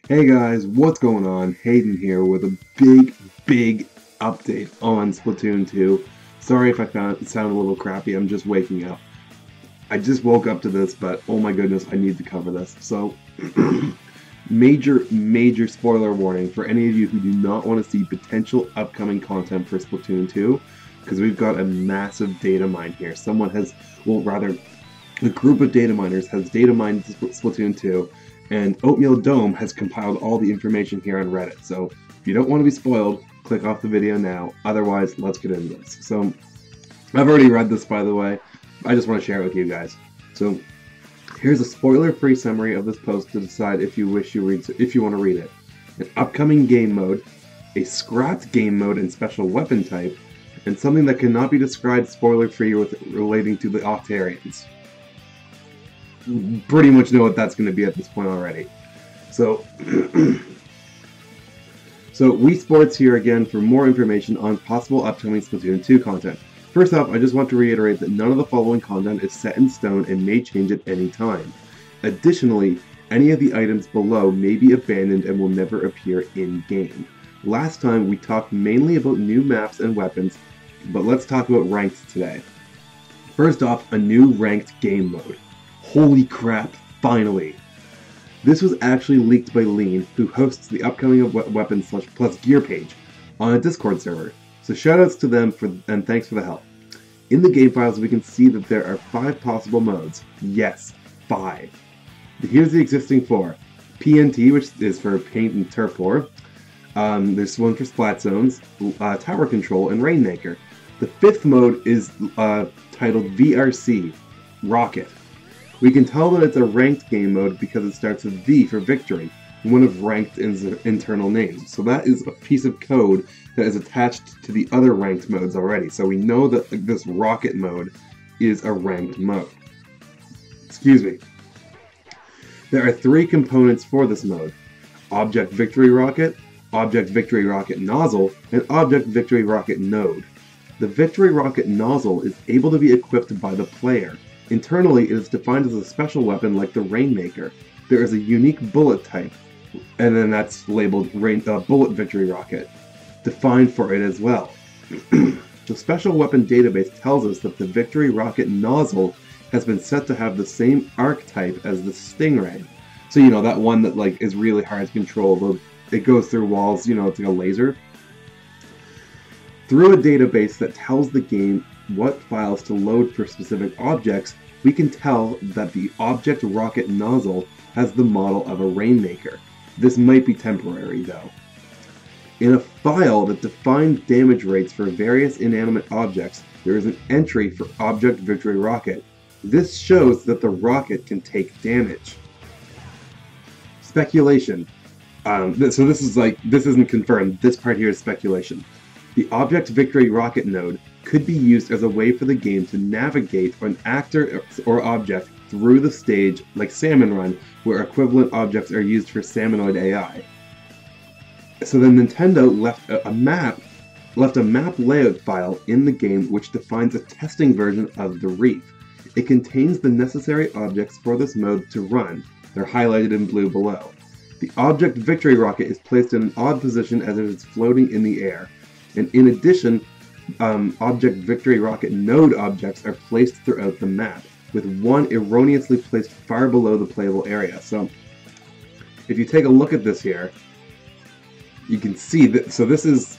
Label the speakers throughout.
Speaker 1: Hey guys, what's going on? Hayden here with a big update on Splatoon 2. Sorry if I sound a little crappy, I'm just waking up. I just woke up to this, but oh my goodness, I need to cover this. So, major spoiler warning for any of you who do not want to see potential upcoming content for Splatoon 2, because we've got a massive data mine here. Someone has, well rather, a group of data miners has data mined Splatoon 2, and Oatmeal Dome has compiled all the information here on Reddit. So if you don't want to be spoiled, click off the video now. Otherwise, let's get into this. So I've already read this, by the way. I just want to share it with you guys. So here's a spoiler-free summary of this post to decide if you want to read it. An upcoming game mode, a scrapped game mode and special weapon type, and something that cannot be described spoiler-free with relating to the Octarians. Pretty much know what that's going to be at this point already. So, Wii Sports here again for more information on possible upcoming Splatoon 2 content. First off, I just want to reiterate that none of the following content is set in stone and may change at any time. Additionally, any of the items below may be abandoned and will never appear in-game. Last time we talked mainly about new maps and weapons, but let's talk about ranked today. First off, a new ranked game mode. Holy crap, finally! This was actually leaked by Lean, who hosts the upcoming Weapons Plus Gear page on a Discord server. So shoutouts to them and thanks for the help. In the game files we can see that there are 5 possible modes. Yes, 5. Here's the existing 4. PNT, which is for Paint and Turf War. There's one for Splat Zones, Tower Control, and Rainmaker. The 5th mode is titled VRC, Rocket. We can tell that it's a ranked game mode because it starts with V for victory, one of ranked internal names. So that is a piece of code that is attached to the other ranked modes already. So we know that this rocket mode is a ranked mode. Excuse me. There are 3 components for this mode: Object Victory Rocket, Object Victory Rocket Nozzle, and Object Victory Rocket Node. The Victory Rocket Nozzle is able to be equipped by the player. Internally, it is defined as a special weapon like the Rainmaker. There is a unique bullet type, and then that's labeled Bullet Victory Rocket, defined for it as well. The special weapon database tells us that the Victory Rocket Nozzle has been set to have the same arc type as the Stingray. So, you know, that one that like is really hard to control. It goes through walls, you know, it's like a laser. Through a database that tells the game what files to load for specific objects, we can tell that the Object Rocket Nozzle has the model of a Rainmaker. This might be temporary though. In a file that defines damage rates for various inanimate objects, there is an entry for Object Victory Rocket. This shows that the rocket can take damage. Speculation. So this isn't confirmed. This part here is speculation. The Object Victory Rocket node could be used as a way for the game to navigate an actor or object through the stage like Salmon Run, where equivalent objects are used for Salmonoid AI. So then Nintendo left a map layout file in the game which defines a testing version of the Reef. It contains the necessary objects for this mode to run. They're highlighted in blue below. The Object Victory Rocket is placed in an odd position as it is floating in the air. And in addition, Object Victory Rocket node objects are placed throughout the map, with one erroneously placed far below the playable area. So, if you take a look at this here, you can see that. So this is,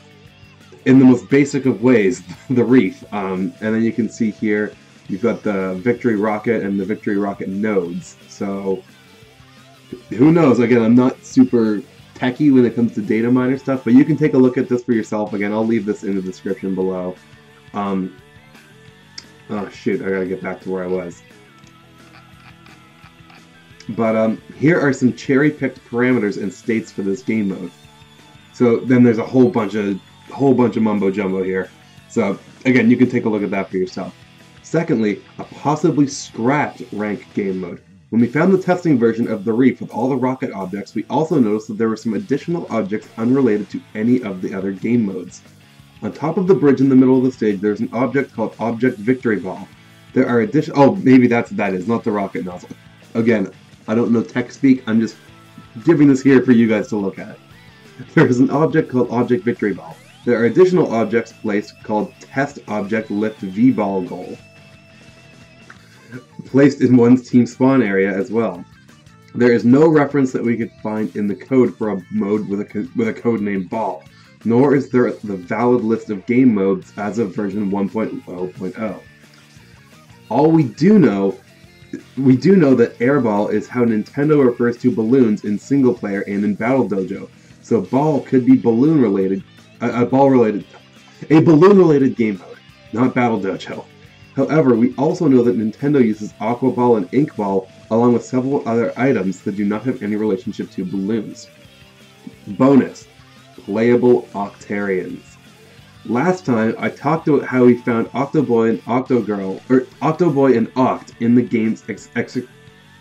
Speaker 1: in the most basic of ways, the Reef. And then you can see here, you've got the Victory Rocket and the Victory Rocket nodes. So, who knows? Again, I'm not super techie when it comes to data miner stuff, but you can take a look at this for yourself. Again, I'll leave this in the description below. Oh shoot, I gotta get back to where I was. But here are some cherry-picked parameters and states for this game mode. So then there's a whole bunch of mumbo jumbo here. So again, you can take a look at that for yourself. Secondly, a possibly scrapped rank game mode. When we found the testing version of the Reef with all the rocket objects, we also noticed that there were some additional objects unrelated to any of the other game modes. On top of the bridge in the middle of the stage, there's an object called Object Victory Ball. There are additional... Oh, maybe that is, not the rocket nozzle. Again, I don't know tech speak, I'm just giving this here for you guys to look at. There is an object called Object Victory Ball. There are additional objects placed called Test Object Lift V-Ball Goal, placed in one's team spawn area as well. There is no reference that we could find in the code for a mode with a code named Ball, nor is there the valid list of game modes as of version 1.0.0. All we do know that Airball is how Nintendo refers to balloons in single player and in Battle Dojo. So Ball could be balloon related, a balloon related game mode, not Battle Dojo. However, we also know that Nintendo uses Aqua Ball and Ink Ball along with several other items that do not have any relationship to balloons. Bonus: playable Octarians. Last time, I talked about how we found Octoboy and Octogirl, or Octoboy and Oct in the game's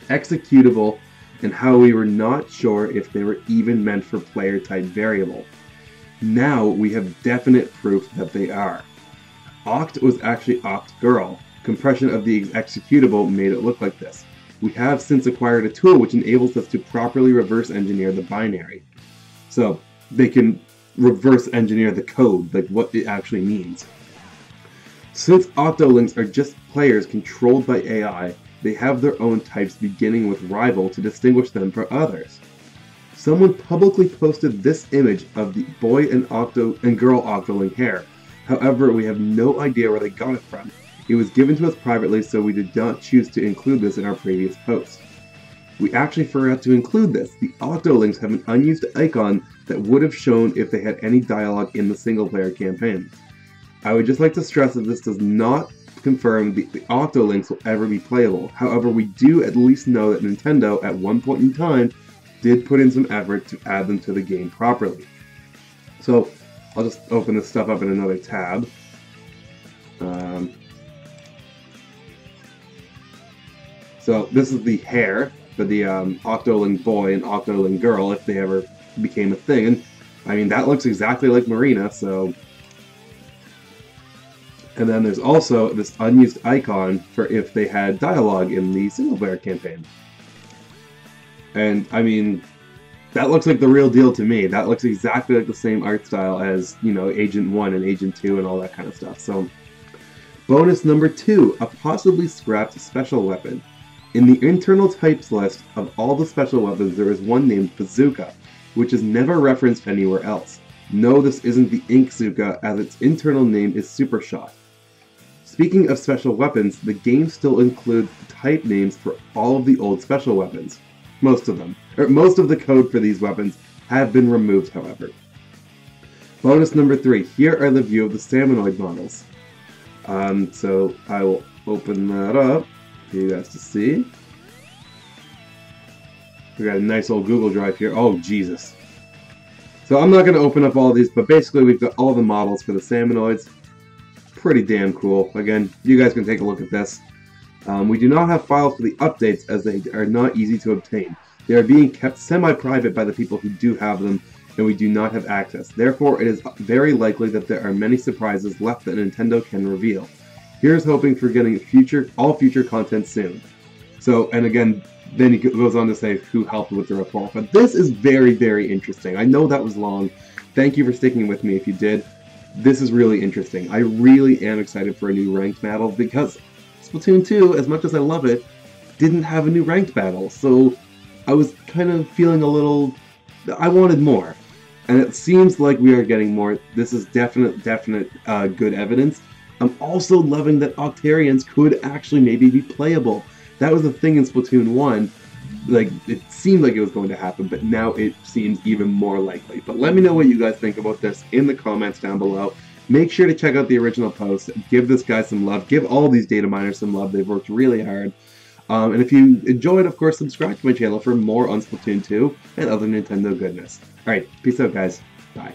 Speaker 1: executable, and how we were not sure if they were even meant for player-type variable. Now we have definite proof that they are. Oct was actually Octgirl. Compression of the executable made it look like this. We have since acquired a tool which enables us to properly reverse engineer the binary. So they can reverse engineer the code, like what it actually means. Since Octolinks are just players controlled by AI, they have their own types beginning with rival to distinguish them from others. Someone publicly posted this image of the boy and girl Octolink hair. However, we have no idea where they got it from. It was given to us privately, so we did not choose to include this in our previous post. We actually forgot to include this. The Octolinks have an unused icon that would have shown if they had any dialogue in the single-player campaign. I would just like to stress that this does not confirm the Octolinks will ever be playable. However, we do at least know that Nintendo, at one point in time, did put in some effort to add them to the game properly. So, I'll just open this stuff up in another tab. So, this is the hair for the Octolink boy and Octolink girl, if they ever became a thing. And, I mean, that looks exactly like Marina, so... And then there's also this unused icon for if they had dialogue in the single-player campaign. And, I mean, that looks like the real deal to me. That looks exactly like the same art style as, you know, Agent 1 and Agent 2 and all that kind of stuff. So, bonus number 2, a possibly scrapped special weapon. In the internal types list of all the special weapons, there is one named Bazooka, which is never referenced anywhere else. No, this isn't the Inkzooka, as its internal name is Super Shot. Speaking of special weapons, the game still includes type names for all of the old special weapons. Most of them. Most of the code for these weapons have been removed, however. Bonus number 3. Here are the view of the Salmonoid models. So I will open that up for you guys to see. We got a nice old Google Drive here. Oh, Jesus. So I'm not going to open up all of these, but basically we've got all the models for the Salmonoids. Pretty damn cool. Again, you guys can take a look at this. We do not have files for the updates as they are not easy to obtain. They are being kept semi-private by the people who do have them, and we do not have access. Therefore, it is very likely that there are many surprises left that Nintendo can reveal. Here's hoping for getting all future content soon. So, and again, then he goes on to say who helped with the report. But this is very, very interesting. I know that was long. Thank you for sticking with me if you did. This is really interesting. I really am excited for a new ranked battle because Splatoon 2, as much as I love it, didn't have a new ranked battle. So I was kind of feeling a little... I wanted more. And it seems like we are getting more. This is definite good evidence. I'm also loving that Octarians could actually maybe be playable. That was the thing in Splatoon 1. Like, it seemed like it was going to happen, but now it seems even more likely. But let me know what you guys think about this in the comments down below. Make sure to check out the original post. Give this guy some love. Give all these data miners some love. They've worked really hard. And if you enjoyed, of course, subscribe to my channel for more on Splatoon 2 and other Nintendo goodness. Alright, peace out, guys. Bye.